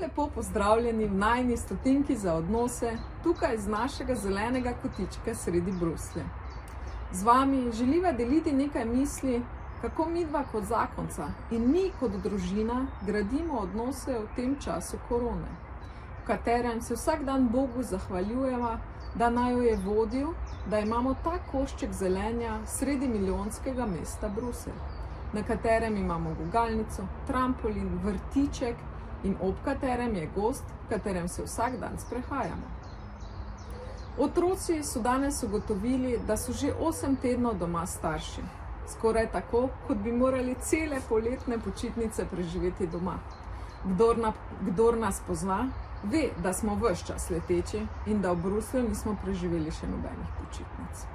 lepo pozdravljeni v najini stotinki za odnose, tukaj z našega zelenega kotička sredi Bruslja. Z vami želiva deliti nekaj misli, kako midva kot zakonca in mi kot družina gradimo odnose v tem času korone, v katerem se vsak dan Bogu zahvaljujeva, da naju je vodil, da imamo ta košček zelenja sredi milijonskega mesta Bruselj, na katerem imamo gugalnico, trampolin, vrtiček in ob katerem je gozd, v katerem se vsak dan sprehajamo. Otroci so danes ugotovili, da so že 8 tednov doma starši, skoraj tako, kot bi morali cele poletne počitnice preživeti doma. Kdor nas pozna, ve, da smo ves čas leteči in da v Bruslju nismo preživeli še nobenih počitnic.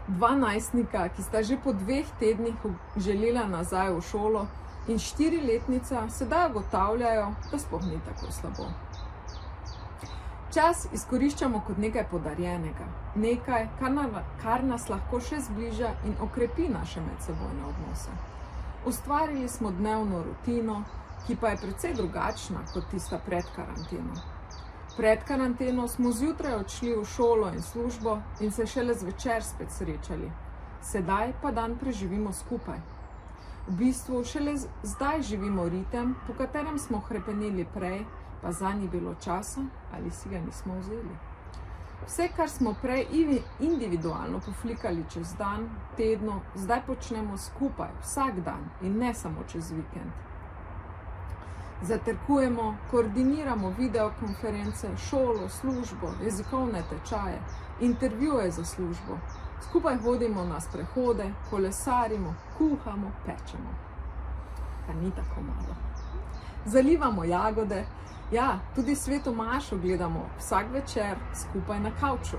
2 najstnika, ki sta že po 2 tednih želela nazaj v šolo, in 4-letnica sedaj ugotavljajo, da sploh ni tako slabo. Čas izkoriščamo kot nekaj podarjenega, nekaj, kar nas lahko še zbliža in okrepi naše medsebojne odnose. Ustvarili smo dnevno rutino, ki pa je precej drugačna kot tista pred karanteno. Pred karanteno smo zjutraj odšli v šolo in službo in se šele zvečer spet srečali. Sedaj pa dan preživimo skupaj. V bistvu šele zdaj živimo ritem, po katerem smo hrepeneli prej, pa zanj ni bilo časa ali si ga nismo vzeli. Vse, kar smo prej individualno poflikali čez dan, tedno, zdaj počnemo skupaj, vsak dan in ne samo čez vikend. Zatrkujemo, koordiniramo videokonference, šolo, službo, jezikovne tečaje, intervjuje za službo. Skupaj hodimo na sprehode, kolesarimo, kuhamo, pečemo. Pa ni tako malo. Zalivamo jagode, ja, tudi Sveto mašo gledamo vsak večer skupaj na kavču.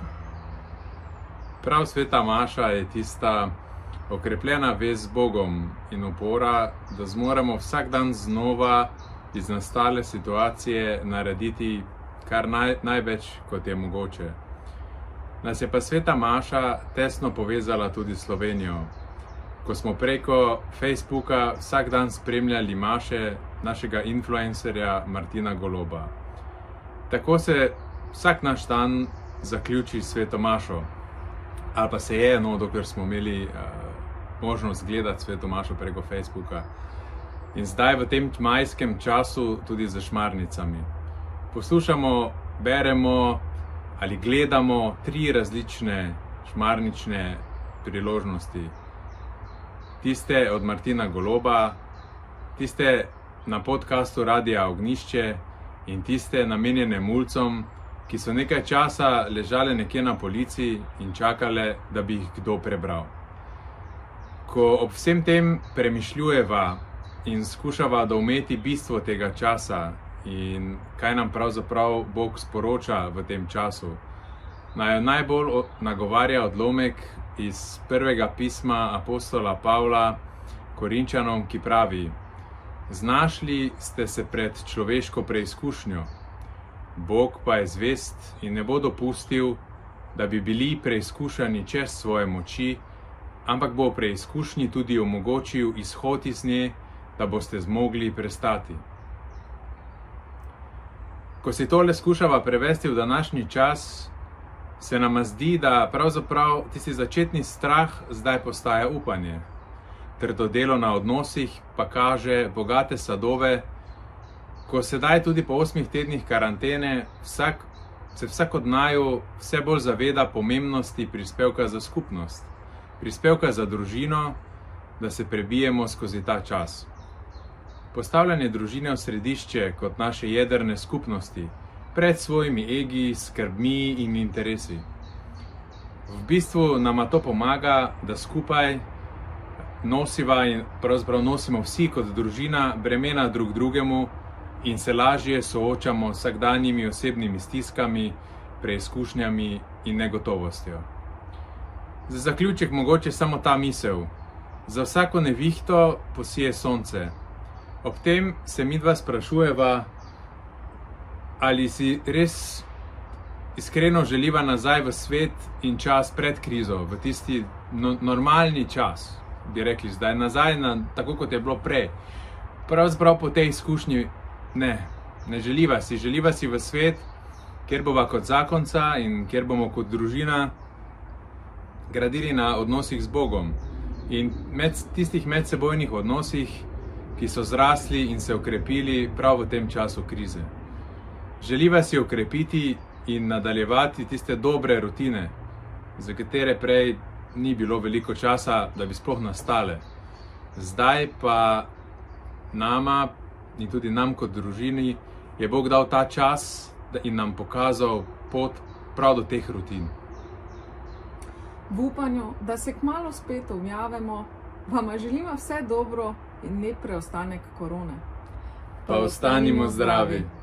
Prav Sveta maša je tista okrepljena vez z Bogom in opora, da zmoremo vsak dan znova iz nastale situacije narediti kar največ, kot je mogoče. Nas je pa Sveta maša tesno povezala tudi s Slovenijo, ko smo preko Facebooka vsak dan spremljali maše našega influencerja Martina Goloba. Tako se vsak naš dan zaključi s Sveto mašo, ali pa se je, dokler smo imeli možnost gledati Sveto mašo preko Facebooka. In zdaj v tem majskem času tudi z šmarnicami. Poslušamo, beremo ali gledamo 3 različne šmarnične priložnosti. Tiste od Martina Goloba, tiste na podcastu Radia Ognjišče in tiste namenjene mulcom, ki so nekaj časa ležale nekje na polici in čakale, da bi jih kdo prebral. Ko ob vsem tem premišljujeva in skušava doumeti bistvo tega časa in kaj nam pravzaprav Bog sporoča v tem času, naj najbolj nagovarja odlomek iz prvega pisma apostola Pavla Korinčanom, ki pravi: Znašli ste se pred človeško preizkušnjo, Bog pa je zvest in ne bo dopustil, da bi bili preizkušani čez svoje moči, ampak bo preizkušnji tudi omogočil izhod iz nje, da boste zmogli prestati. Ko si tole skušava prevesti v današnji čas, se nama zdi, da pravzaprav tisti začetni strah zdaj postaja upanje. Trdo delo na odnosih pa kaže bogate sadove, ko sedaj tudi po 8 tednih karantene se vsak od naju vse bolj zaveda pomembnosti prispevka za skupnost, prispevka za družino, da se prebijemo skozi ta čas. Postavljanje družine v središče kot naše jedrne skupnosti, pred svojimi egi, skrbmi in interesi. V bistvu nama to pomaga, da skupaj nosiva in pravzaprav nosimo vsi kot družina bremena drug drugemu in se lažje soočamo s vsakdanjimi osebnimi stiskami, preizkušnjami in negotovostjo. Za zaključek mogoče samo ta misel: za vsako nevihto posije sonce. Ob tem se midva sprašujeva, ali si res iskreno želiva nazaj v svet in čas pred krizo, v tisti normalni čas, bi rekli zdaj, nazaj na tako, kot je bilo prej. Pravzaprav po tej izkušnji ne. Ne želiva si v svet, kjer bova kot zakonca in kjer bomo kot družina gradili na odnosih z Bogom in tistih medsebojnih odnosih, ki so zrasli in se okrepili prav v tem času krize. Želiva si okrepiti in nadaljevati tiste dobre rutine, za katere prej ni bilo veliko časa, da bi sploh nastale. Zdaj pa nama in tudi nam kot družini je Bog dal ta čas in nam pokazal pot prav do teh rutin. V upanju, da se kmalu spet objavimo, vama želimo vse dobro in lep preostanek korone. Pa ostanimo zdravi!